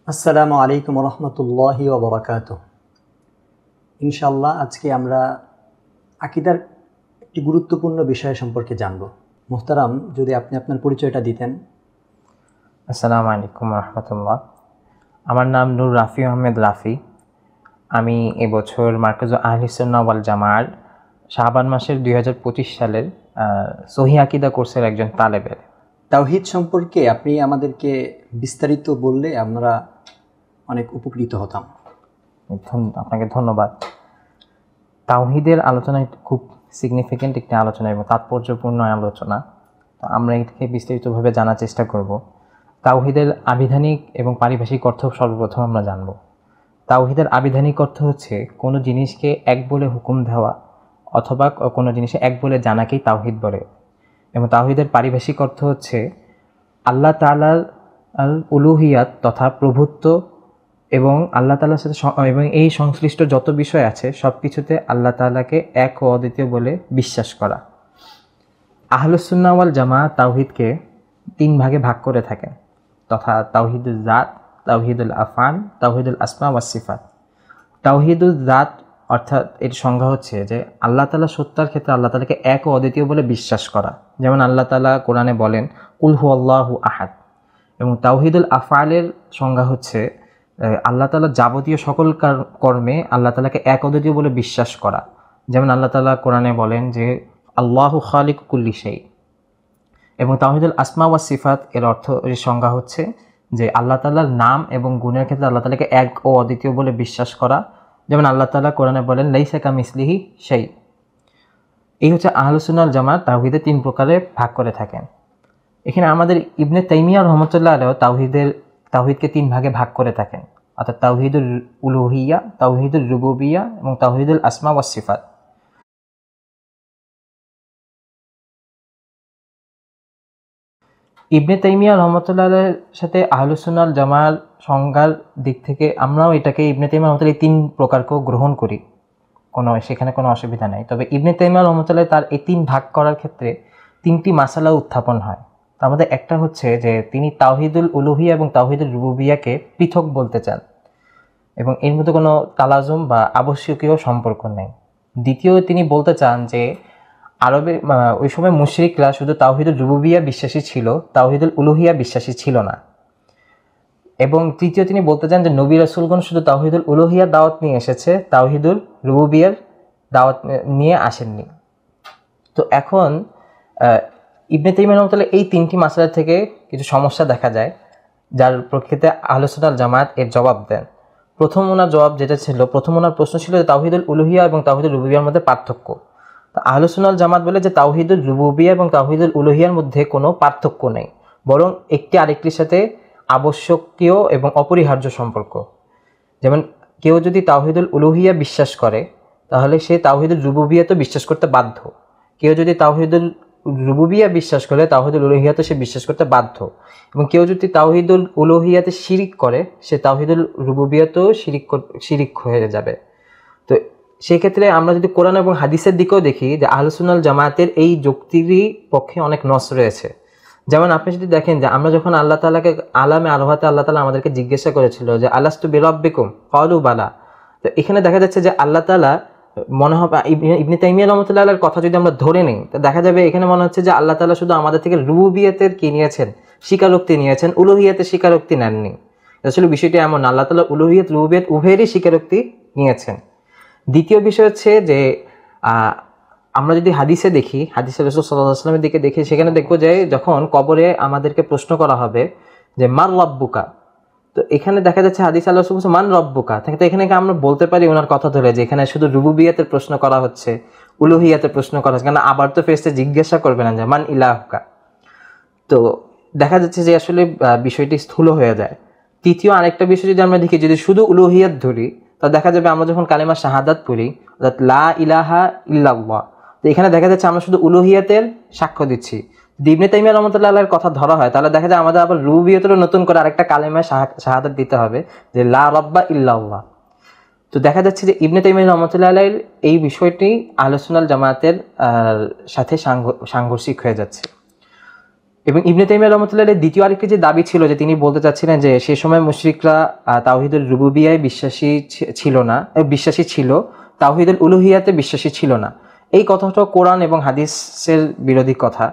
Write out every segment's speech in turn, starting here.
আসসালামু আলাইকুম রহমতুল্লাহি ওয়া বারাকাতুহু। ইনশাআল্লাহ আজকে আমরা আকীদার একটি গুরুত্বপূর্ণ বিষয় সম্পর্কে জানব। মুহতারাম, যদি আপনি আপনার পরিচয়টা দিতেন। আসসালামু আলাইকুম রহমতুল্লাহ। আমার নাম নূর রাফি আহমেদ রাফি। আমি এবছর মার্কাজ আহলে সুন্নাহ ওয়াল জামাআর শাবান মাসের 2025 সালের সহিহ আকীদা কোর্সের একজন তালেবের। তাওহীদ সম্পর্কে আপনি আমাদেরকে বিস্তারিত বললে আমরা অনেক উপকৃত হতাম। আপনাকে ধন্যবাদ। তাওহীদের আলোচনা খুব সিগনিফিক্যান্ট একটি আলোচনা এবং তাৎপর্যপূর্ণ আলোচনা। তো আমরা এটাকে বিস্তারিতভাবে জানার চেষ্টা করব। তাওহীদের আবিধানিক এবং পারিভাষিক অর্থ সর্বপ্রথম আমরা জানব। তাওহীদের আবিধানিক অর্থ হচ্ছে কোনো জিনিসকে এক বলে হুকুম দেওয়া অথবা কোনো জিনিসে এক বলে জানাকেই তাওহীদ বলে। এবং তাওহীদের পারিভাষিক অর্থ হচ্ছে আল্লাহ তাআলার উলুহিয়াত তথা প্রভুত্ব এবং আল্লাহ তাআলার সাথে এবং এই সংশ্লিষ্ট যত বিষয় আছে সব কিছুতে আল্লাহ তাআলাকে এক ও অদ্বিতীয় বলে বিশ্বাস করা। আহলুস সুন্নাহ ওয়াল জামাআহ তাওহীদকে 3 ভাগে ভাগ করে থাকেন, তথা তাওহীদুল জাত, তাওহীদুল আফআল, তাওহীদুল আসমা ওয়াস সিফাত। তাওহীদুল জাত অর্থাৎ এর সংজ্ঞা হচ্ছে যে আল্লাহ তাআলা সত্তার ক্ষেত্রে আল্লাহ তাআলাকে এক ও অদ্বিতীয় বলে বিশ্বাস করা। যেমন আল্লাহ তাআলা কোরআনে বলেন কুল হুয়াল্লাহু আহাদ। এবং তাওহীদুল আফআলের সংজ্ঞা হচ্ছে আল্লাহ তাআলা যাবতীয় সকল কর্মে আল্লাহ তাআলাকে এক অদ্বিতীয় বলে বিশ্বাস করা। যেমন আল্লাহ তাআলা কোরআনে বলেন যে আল্লাহু খালিকু কুল্লি শাই। এবং তাওহীদুল আসমা ওয়াস সিফাত এর অর্থ এর সংজ্ঞা হচ্ছে যে আল্লাহ তাআলার নাম এবং গুণের ক্ষেত্রে আল্লাহ তাআলাকে এক ও অদ্বিতীয় বলে বিশ্বাস করা। যেমন আল্লাহ তাআলা কোরআনে বলেন লাইসা কামিসলিহি শাই। এই হচ্ছে আহলুস সুন্নাহ ওয়াল জামাআত তাওহীদের 3 প্রকারে ভাগ করে থাকেন। এখানে আমাদের ইবনে তাইমিয়া রাহমাতুল্লাহ আলাইহি তাওহীদকে 3 ভাগে ভাগ করে থাকেন, অর্থাৎ তাওহীদুল উলুহিয়া, তাওহীদুল রুবুবিয়া এবং তাওহীদুল আসমা ওয়াস সিফাত। ইবনে তাইমিয়া রাহমাতুল্লাহ আলাইহির সাথে আহলুস সুন্নাহ ওয়াল জামাআর সংজ্ঞার দিক থেকে আমরাও এটাকে ইবনে তাইমিয়া রাহমাতুল্লাহ 3 প্রকারকেও গ্রহণ করি, সেখানে কোনো অসুবিধা নাই। তবে ইবনে তাইমিয়া রাহমাতুল্লাহ তার এই 3 ভাগ করার ক্ষেত্রে 3টি মাসালা উত্থাপন হয়। তার মধ্যে একটা হচ্ছে যে তিনি তাওহীদুল উলুহিয়া এবং তাওহীদুল রুবুবিয়াকে পৃথক বলতে চান এবং এর মধ্যে কোনো তালাজুম বা আবশ্যকীয় সম্পর্ক নেই। দ্বিতীয়, তিনি বলতে চান যে আরবে ওই সময় মুশরিকরা শুধু তাওহীদুল রুবুবিয়া বিশ্বাসী ছিল, তাওহীদুল উলুহিয়া বিশ্বাসী ছিল না। এবং তৃতীয়, তিনি বলতে চান যে নবী রাসূলগণ শুধু তাওহীদুল উলুহিয়ার দাওয়াত নিয়ে এসেছে, তাওহীদুল রুবুবিয়ার দাওয়াত নিয়ে আসেননি। তো এখন ইবনে তাইমিয়া রাহমাতুল্লাহ এই 3টি মাসলা থেকে কিছু সমস্যা দেখা যায়, যার প্রকৃতিতে আহলুস সুন্নাহ ওয়াল জামাআত এর জবাব দেন। প্রথম ওনার প্রশ্ন ছিল যে তাওহীদুল উলুহিয়া এবং তাওহীদুল রুবুবিয়ার মধ্যে পার্থক্য। তো আহলুস সুন্নাহ ওয়াল জামাআত বলে যে তাওহীদুল রুবুবিয়া এবং তাওহীদুল উলুহিয়ার মধ্যে কোনো পার্থক্য নেই, বরং একটি আরেকটির সাথে আবশ্যকীয় এবং অপরিহার্য সম্পর্ক। যেমন কেউ যদি তাওহীদুল উলুহিয়া বিশ্বাস করে তাহলে সে তাওহীদুল রুবুবিয়াতে বিশ্বাস করতে বাধ্য। কেউ যদি তাওহীদুল রুবুবিয়া বিশ্বাস করে তাওহীদুল উলুহিয়াতে সে বিশ্বাস করতে বাধ্য। এবং কেউ যদি তাওহীদুল উলুহিয়াতে শিরিক করে সে তাওহীদুল রুবুবিয়াতেও শিরিক হয়ে যাবে। তো সেই ক্ষেত্রে আমরা যদি কোরআন এবং হাদিসের দিকেও দেখি যে আহলুস সুন্নাহ ওয়াল জামাআতের এই যুক্তিরই পক্ষে অনেক নস রয়েছে। যেমন আপনি যদি দেখেন যে আমরা যখন আল্লাহ তাআলাকে আলামে আরওয়াতে আল্লাহ তাআলা আমাদেরকে জিজ্ঞাসা করেছিল যে আলাস্তু বিরাব্বিকুম ক্বালু বালা। তো এখানে দেখা যাচ্ছে যে আল্লাহ তাআলা মনে হবে ইবনে তাইমিয়া রাহমাতুল্লাহ আলাইহির কথা যদি আমরা ধরে নিই তো দেখা যাবে এখানে মনে হচ্ছে যে আল্লাহ তাআলা শুধু আমাদের থেকে রুবুবিয়াতের কি নিয়েছেন, স্বীকারোক্তি নিয়েছেন, উলুহিয়াতের স্বীকারোক্তি নেননি। আসলে বিষয়টি এমন, আল্লাহ তাআলা উলুহিয়াত রুবুবিয়াত উভয়েরই স্বীকারোক্তি নিয়েছেন। দ্বিতীয় বিষয় হচ্ছে যে আমরা যদি হাদিসে দেখি, হাদিসে রাসূল সাল্লাল্লাহু আলাইহি ওয়াসাল্লামের দিকে দেখি, সেখানে দেখবো যে যখন কবরে আমাদেরকে প্রশ্ন করা হবে যে মান রাব্বুকা, তো এখানে দেখা যাচ্ছে হাদিস আল্লাহ রাসূল বলেছেন মান রাব্বুকা। তো এখানে কি আমরা বলতে পারি ওনার কথা ধরে যে এখানে শুধু রুবুবিয়াতের প্রশ্ন করা হচ্ছে, উলুহিয়াতের প্রশ্ন করা হচ্ছে, কারণ আবার তো ফেরেশতা জিজ্ঞাসা করবে না যে মান ইলাহুকা। তো দেখা যাচ্ছে যে আসলে বিষয়টি স্থূল হয়ে যায়। তৃতীয় আরেকটা বিষয় যদি আমরা দেখি, যদি শুধু উলুহিয়াত ধরি তা দেখা যাবে আমরা যখন কালেমা শাহাদাত পড়ি অর্থাৎ লা ইলাহা ইল্লাল্লাহ, তো এখানে দেখা যাচ্ছে আমরা শুধু উলুহিয়াতের সাক্ষ্য দিচ্ছি। ইবনে তাইমিয়া রাহমাতুল্লাহ আলাইহির কথা ধরা হয় তাহলে দেখা যায় আমাদের আবার রুবুবিয়তেরও নতুন করে আরেকটা কালেমা শাহাদাত দিতে হবে যে লা রাব্বা ইল্লাল্লাহ। তো দেখা যাচ্ছে যে ইবনে তাইমিয়া রাহমাতুল্লাহ আলাইহির এই বিষয়টি আহলুস সুন্নাহ ওয়াল জামাআতের সাথে সাংঘর্ষিক হয়ে যাচ্ছে। এবং ইবনে তাইমিয়া রাহমাতুল্লাহ আলাইহির দ্বিতীয় আরেকটি যে দাবি ছিল যে তিনি বলতে চাচ্ছিলেন যে সে সময় মুশরিকরা তাওহীদুল রুবুবিয়ায় বিশ্বাসী ছিল, তাওহীদুল উলুহিয়াতে বিশ্বাসী ছিল না। এই কথাটা কোরআন এবং হাদিসের বিরোধী কথা।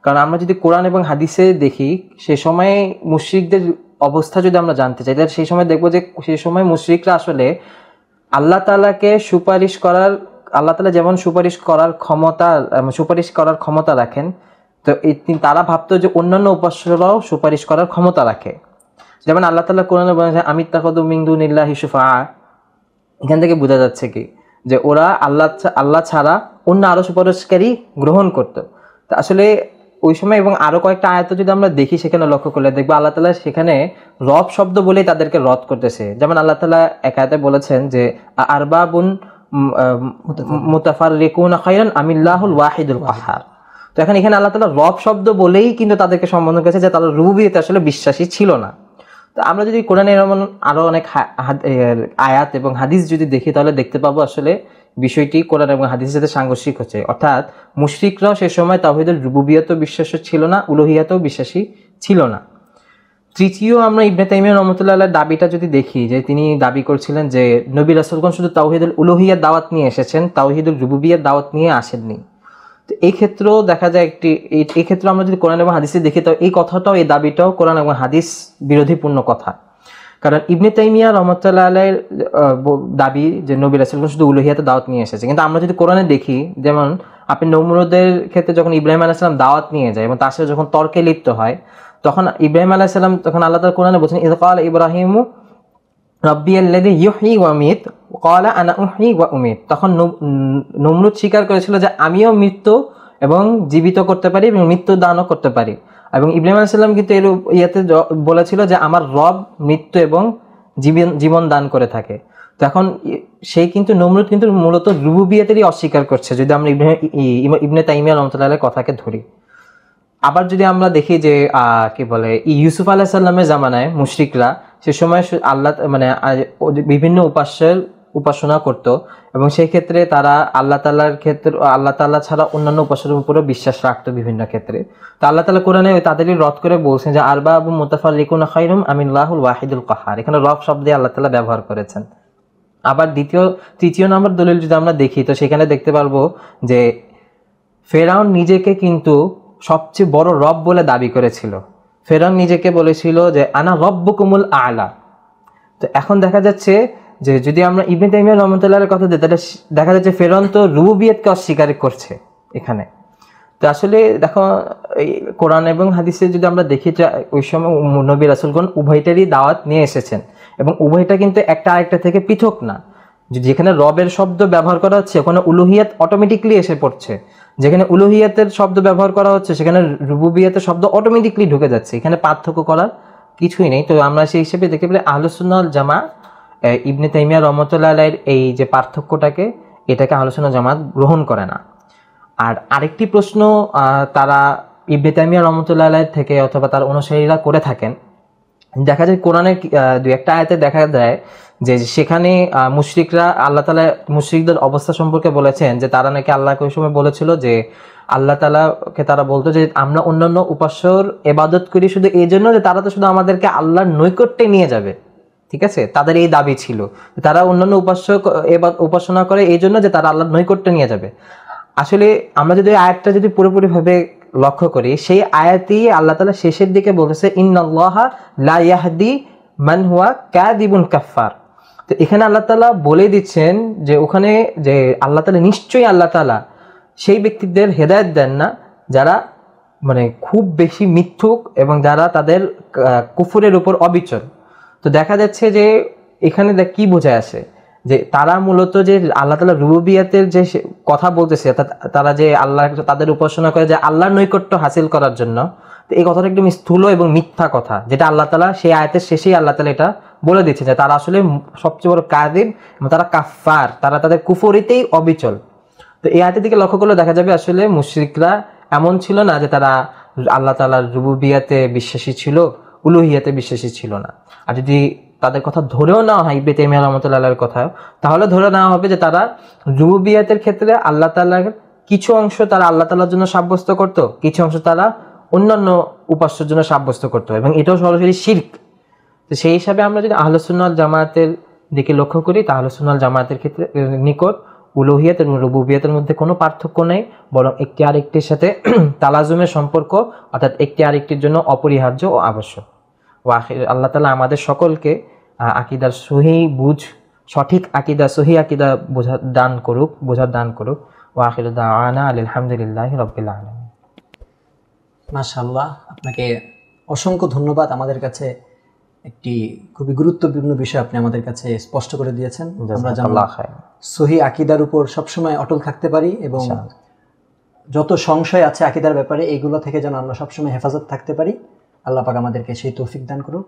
কারণ আমরা যদি কোরআন এবং হাদিসে দেখি, সে সময় মুশরিকদের অবস্থা যদি আমরা জানতে চাই, তাহলে সেই সময় দেখবো যে সেই সময় মুশরিকরা আসলে আল্লাহ তাআলাকে আল্লাহ তাআলা যেমন সুপারিশ করার ক্ষমতা রাখেন, তো তারা ভাবতো যে অন্যান্য উপাস্যরাও সুপারিশ করার ক্ষমতা রাখে। যেমন আল্লাহ তাআলা কোরআনে বলেছেন আমিত্তাখাযু মিন দুনিল্লাহি শুফাআ। এখান থেকে বোঝা যাচ্ছে কি যে ওরা আল্লাহ ছাড়া অন্য আরো সুপারিশকারী গ্রহণ করত। তা আসলে ওই সময় এবং আরো কয়েকটা আয়াত যদি আমরা দেখি, সেখানে লক্ষ্য করলে দেখবো আল্লাহ তাআলা সেখানে রব শব্দ বলেই তাদেরকে রদ করতেছে। যেমন আল্লাহ তাআলা এক আয়াতে বলেছেন যে আরবাবুন মুতাফাররিকুনা খায়রান আমিল্লাহুল ওয়াহিদুল কাহ্হার। তো এখানে আল্লাহ তাআলা রব শব্দ বলেই কিন্তু তাদেরকে সম্বোধন করেছে যে তারা রুবুবিয়তে আসলে বিশ্বাসী ছিল না। তো আমরা যদি কোরআনের এমন আরো অনেক আয়াত এবং হাদিস যদি দেখি, তাহলে দেখতে পাবো আসলে বিষয়টি কোরআন এবং হাদিসের সাথে সাংঘর্ষিক হচ্ছে। অর্থাৎ মুশরিকরাও সে সময় তাওহীদুল রুবুবিয়্যাতেও বিশ্বাসী ছিল না, উলুহিয়াতেও বিশ্বাসী ছিল না। তৃতীয় আমরা ইবনে তাইমিয়া রাহমাতুল্লাহ আলাইহির দাবিটা যদি দেখি, যে তিনি দাবি করছিলেন যে নবী রাসূলগণ শুধু তাওহীদুল উলুহিয়ার দাওয়াত নিয়ে এসেছেন, তাওহীদুল রুবুবিয়্যার দাওয়াত নিয়ে আসেননি। তো এই ক্ষেত্রেও দেখা যায় এই ক্ষেত্রে আমরা যদি কোরআন এবং হাদিসে দেখি, তো এই কথাটাও, এই দাবিটাও কোরআন এবং হাদিস বিরোধীপূর্ণ কথা। কারণ ইবনে তাইমিয়া রাহমাতুল্লাহ আলাইহির দাবি যে নবী রাসূলগণ শুধু উলুহিয়াতে দাওয়াত নিয়ে এসেছে, কিন্তু আমরা যদি কোরআনে দেখি, যেমন আপনি নমরুদের ক্ষেত্রে যখন ইব্রাহিম আলাইহিস সালাম দাওয়াত নিয়ে যায় এবং তার সাথে যখন তর্কে লিপ্ত হয়, তখন ইব্রাহিম আলাইহিস সালাম, তখন আল্লাহ তাআলা কোরআনে বলেছেন ইয ক্বালা ইব্রাহিমু রাব্বিয়াল্লাযী ইউহয়ী ওয়া ইউমীত ক্বালা আনা উহয়ী ওয়া উমীত। তখন নমরুদ স্বীকার করেছিল যে আমিও মৃত্যু এবং জীবিত করতে পারি এবং মৃত্যু দানও করতে পারি। এবং ইব্রাহিম আলাইহিস সালাম কিন্তু এর ইয়াতে বলেছিল যে আমার রব মৃত্যু এবং জীবন দান করে থাকে। তখন সেই কিন্তু নমরুদ কিন্তু মূলত রুবুবিয়্যাতেরই অস্বীকার করছে, যদি আমরা ইবনে তাইমিয়া রাহমাতুল্লাহ আলাইহির কথাকে ধরি। আবার যদি আমরা দেখি যে ইউসুফ আলাইহিস সালামের জামানায় মুশরিকরা সে সময় আল্লাহ বিভিন্ন উপাসনা করত, এবং সেই ক্ষেত্রে তারা আল্লাহ তাআলা ছাড়া অন্যান্য উপাস্যের উপরে বিশ্বাস রাখতো বিভিন্ন ক্ষেত্রে। তো আল্লাহ তাআলা কোরআনে তাদেরই রদ করে বলছেন যে আরবাবুম মুতাফাররিকুনা খায়রুম আমিল্লাহুল ওয়াহিদুল কাহ্হার। এখানে রব শব্দে আল্লাহ তাআলা ব্যবহার করেছেন। আবার তৃতীয় নম্বর দলিল যদি আমরা দেখি, তো সেখানে দেখতে পারবো যে ফেরাউন নিজেকে কিন্তু সবচেয়ে বড় রব বলে দাবি করেছিল। ফেরাউন নিজেকে বলেছিল যে আনা রব্বুকুমুল আ'লা। তো এখন দেখা যাচ্ছে যে যদি আমরা ইবনে তাইমিয়া রাহমাতুল্লাহর কথা দিই, তাহলে দেখা যাচ্ছে ফেরাউন তো রুবুবিয়্যাতকে অস্বীকার করছে এখানে। তো আসলে দেখো, কোরআন এবং হাদিসে যদি আমরা দেখি, ওই সময় নবী রাসূলগণ উভয়টারই দাওয়াত নিয়ে এসেছেন, এবং উভয়টা কিন্তু একটা আরেকটা থেকে পৃথক না। যেখানে রবের শব্দ ব্যবহার করা হচ্ছে, ওখানে উলুহিয়াত অটোমেটিকলি এসে পড়ছে। যেখানে উলুহিয়াতের শব্দ ব্যবহার করা হচ্ছে, সেখানে রুবুবিয়্যাতের শব্দ অটোমেটিকলি ঢুকে যাচ্ছে। এখানে পার্থক্য করার কিছুই নেই। তো আমরা সেই হিসেবে দেখতে পেলে আহলুস সুন্নাহ ওয়াল জামাআহ ইবনে তাইমিয়া রাহমাতুল্লাহ আলাইহির এই যে পার্থক্যটাকে, এটাকে আহলুস সুন্নাহ ওয়াল জামাআহ গ্রহণ করে না। আর আরেকটি প্রশ্ন তারা ইবনে তাইমিয়া রাহমাতুল্লাহ আলাইহি থেকে অথবা তার অনুসারীরা করে থাকেন, দেখা যায় কোরআনের দুই একটা আয়াতে দেখা যায় যে সেখানে মুশরিকরা আল্লাহ তাআলা মুশরিকদের অবস্থা সম্পর্কে বলেছেন যে তারা নাকি আল্লাহকে ওই সময় বলেছিল যে আল্লাহ তাআলাকে তারা বলতো যে আমরা অন্যান্য উপাস্যর ইবাদত করি শুধু এই জন্য যে তারা তো শুধু আমাদেরকে আল্লাহর নৈকট্যে নিয়ে যাবে। ঠিক আছে, তাদের এই দাবি ছিল, তারা অন্যান্য উপাসনা করে এই জন্য যে তারা আল্লাহর নৈকট্যে নিয়ে যাবে। আসলে আমরা যদি আয়াতটা যদি পুরোপুরিভাবে লক্ষ্য করি, সেই আয়াতেই আল্লাহ তাআলা শেষের দিকে বলেছে ইন্নাল্লাহা লা ইয়াহদি মান হুয়া কাযিবুন কাফফার। তো এখানে আল্লাহ তাআলা বলে দিচ্ছেন যে ওখানে যে আল্লাহ তাআলা নিশ্চয়ই আল্লাহ তাআলা সেই ব্যক্তিদের হেদায়েত দেন না যারা খুব বেশি মিথ্যুক এবং যারা তাদের কুফরের উপর অবিচল। তো দেখা যাচ্ছে যে এখানে কি বোঝায় আছে যে তারা মূলত যে আল্লাহ তাআলা রুবুবিয়্যাতের যে কথা বলতেছে, তারা যে আল্লাহ তাদের উপাসনা করে যে আল্লাহর নৈকট্য হাসিল করার জন্য, তো এই কথাটা একদম স্থূল এবং মিথ্যা কথা, যেটা আল্লাহ তাআলা সেই আয়াতের শেষেই আল্লাহ তাআলা এটা বলে দিচ্ছে যে তারা আসলে সবচেয়ে বড় কাযিব এবং তারা কাফফার, তারা তাদের কুফরিতেই অবিচল। তো এই আয়াতের দিকে লক্ষ্য করলে দেখা যাবে আসলে মুশরিকরা এমন ছিল না যে তারা আল্লাহ তাআলার রুবুবিয়্যাতে বিশ্বাসী ছিল, উলুহিয়াতে বিশ্বাসী ছিল না। আর যদি তাদের কথা ধরেও নেওয়া হয় ইবনে তাইমিয়া রাহমাতুল্লাহ আলাইহির কথা, তাহলে ধরে নেওয়া হবে যে তারা রুবুবিয়্যাতের ক্ষেত্রে আল্লাহ তাআলার কিছু অংশ তারা আল্লাহ তাআলার জন্য সাব্যস্ত করত, কিছু অংশ তারা অন্যান্য উপাস্যের জন্য সাব্যস্ত করতে হবে, এবং এটাও সরাসরি শিরক। তো সেই হিসাবে আমরা যদি আহলে সুন্নাহ ওয়াল জামায়াতের দিকে লক্ষ্য করি, তাহলে আহলে সুন্নাহ ওয়াল জামায়াতের ক্ষেত্রে নিকট উলুহিয়াত এবং রুবুবিয়াতের মধ্যে কোনো পার্থক্য নেই, বরং একটি আরেকটির সাথে তালাজুমের সম্পর্ক, অর্থাৎ একটি আরেকটির জন্য অপরিহার্য ও আবশ্যক। আল্লাহ তাআলা আমাদের সকলকে আকীদার সহিহ বুঝ, সঠিক আকীদা, সহিহ আকীদা বোঝার দান করুক। ওয়া আখিরু দাওয়ানা আলহামদুলিল্লাহি রাব্বিল আলামিন। মাশাআল্লাহ, আপনাকে অসংখ্য ধন্যবাদ। আমাদের কাছে একটি খুবই গুরুত্বপূর্ণ বিষয় আপনি আমাদের কাছে স্পষ্ট করে দিয়েছেন। আমরা যেন সহিহ আকীদার উপর সবসময় অটল থাকতে পারি এবং যত সংশয় আছে আকীদার ব্যাপারে এইগুলো থেকে যেন আমরা সবসময় হেফাজত থাকতে পারি। আল্লাহ পাক আমাদেরকে সেই তৌফিক দান করুন।